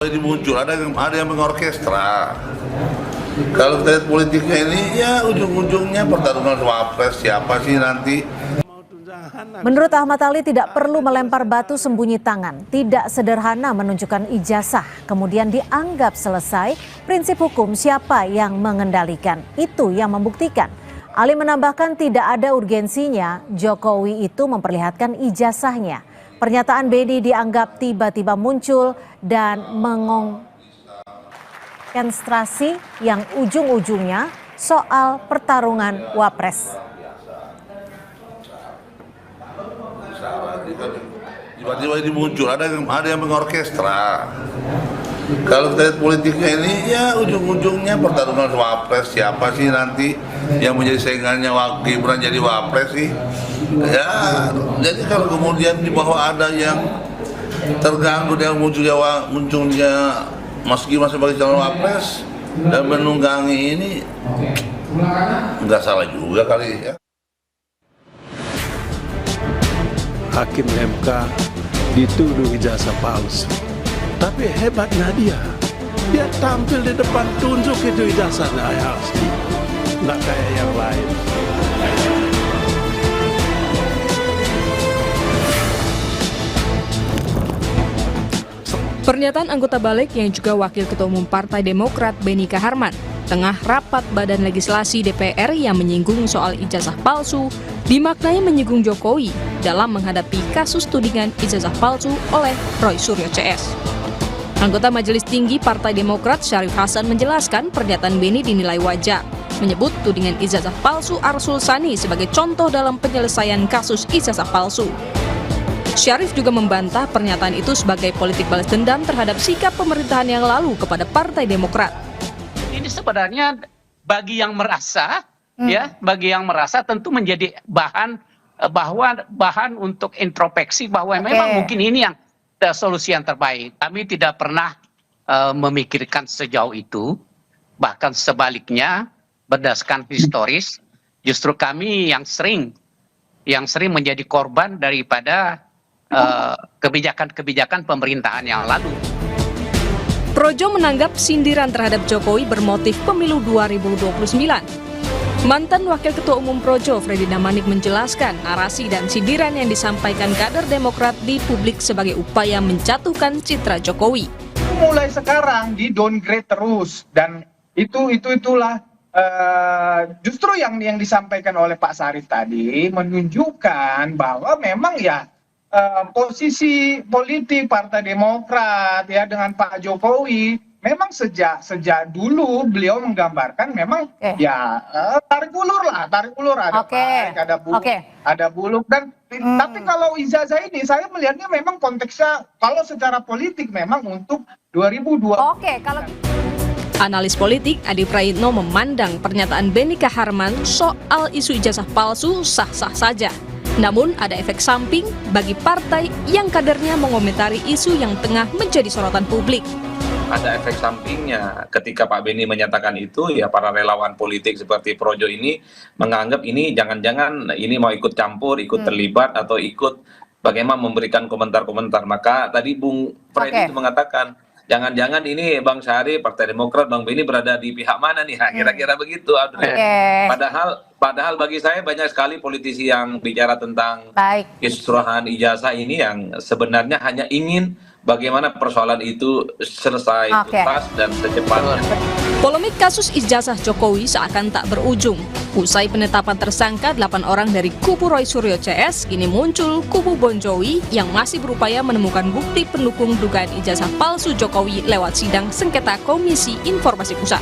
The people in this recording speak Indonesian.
Jadi muncul ada yang mengorkestra. Kalau kita lihat politiknya ini ya ujung-ujungnya pertarungan wapres siapa sih nanti. Menurut Ahmad Ali tidak perlu melempar batu sembunyi tangan, tidak sederhana menunjukkan ijazah kemudian dianggap selesai. Prinsip hukum siapa yang mengendalikan itu yang membuktikan. Ali menambahkan tidak ada urgensinya Jokowi itu memperlihatkan ijazahnya. Pernyataan Beni dianggap tiba-tiba muncul dan mengorkestrasi yang ujung-ujungnya soal pertarungan wapres. Tiba-tiba ini muncul ada yang mengorkestra. Kalau kita lihat politiknya ini ya ujung-ujungnya pertarungan wapres siapa sih nanti yang menjadi saingannya Gibran jadi wapres sih. Ya, jadi kalau kemudian di bawah ada yang terganggu dengan munculnya Mas Gibran sebagai calon wapres dan menunggangi ini, nggak salah juga kali ya. Hakim MK dituduh ijazah palsu, tapi hebatnya dia tampil di depan tunjuk itu ijazahnya asli, nggak kayak yang lain. Pernyataan anggota Balik yang juga Wakil Ketua Umum Partai Demokrat Beni Kaharman tengah rapat Badan Legislasi DPR yang menyinggung soal ijazah palsu dimaknai menyinggung Jokowi dalam menghadapi kasus tudingan ijazah palsu oleh Roy Suryo CS. Anggota Majelis Tinggi Partai Demokrat Syarif Hasan menjelaskan pernyataan Beni dinilai wajar, menyebut tudingan ijazah palsu Arsul Sani sebagai contoh dalam penyelesaian kasus ijazah palsu. Syarif juga membantah pernyataan itu sebagai politik balas dendam terhadap sikap pemerintahan yang lalu kepada Partai Demokrat. Ini sebenarnya bagi yang merasa, bagi yang merasa tentu menjadi bahan untuk introspeksi bahwa memang mungkin ini yang solusi yang terbaik. Kami tidak pernah memikirkan sejauh itu, bahkan sebaliknya berdasarkan historis, justru kami yang sering menjadi korban daripada kebijakan-kebijakan pemerintahan yang lalu. Projo menanggap sindiran terhadap Jokowi bermotif pemilu 2029. Mantan Wakil Ketua Umum Projo, Freddy Damanik menjelaskan narasi dan sindiran yang disampaikan kader Demokrat di publik sebagai upaya menjatuhkan citra Jokowi. Mulai sekarang di downgrade terus dan itulah justru yang disampaikan oleh Pak Syarif tadi menunjukkan bahwa memang ya posisi politik Partai Demokrat ya dengan Pak Jokowi memang sejak dulu beliau menggambarkan memang ya tarik ulur ada baik, ada buluk dan tapi kalau ijazah ini saya melihatnya memang konteksnya kalau secara politik memang untuk 2020. Analis politik Adi Prayitno memandang pernyataan Beni Kaharman soal isu ijazah palsu sah-sah saja. Namun ada efek samping bagi partai yang kadernya mengomentari isu yang tengah menjadi sorotan publik. Ada efek sampingnya ketika Pak Beni menyatakan itu, ya para relawan politik seperti Projo ini menganggap ini jangan-jangan ini mau ikut campur, ikut terlibat atau ikut bagaimana memberikan komentar-komentar. Maka tadi Bung Freddy itu mengatakan jangan-jangan ini Bang Syarif, Partai Demokrat, Bang Beni berada di pihak mana nih? Kira-kira begitu, Audrey. Padahal bagi saya banyak sekali politisi yang bicara tentang kisruhan ijazah ini yang sebenarnya hanya ingin bagaimana persoalan itu selesai tuntas dan secepatnya. Polemik kasus ijazah Jokowi seakan tak berujung. Usai penetapan tersangka 8 orang dari kubu Roy Suryo CS, kini muncul kubu Bon Jovi yang masih berupaya menemukan bukti pendukung dugaan ijazah palsu Jokowi lewat sidang sengketa Komisi Informasi Pusat.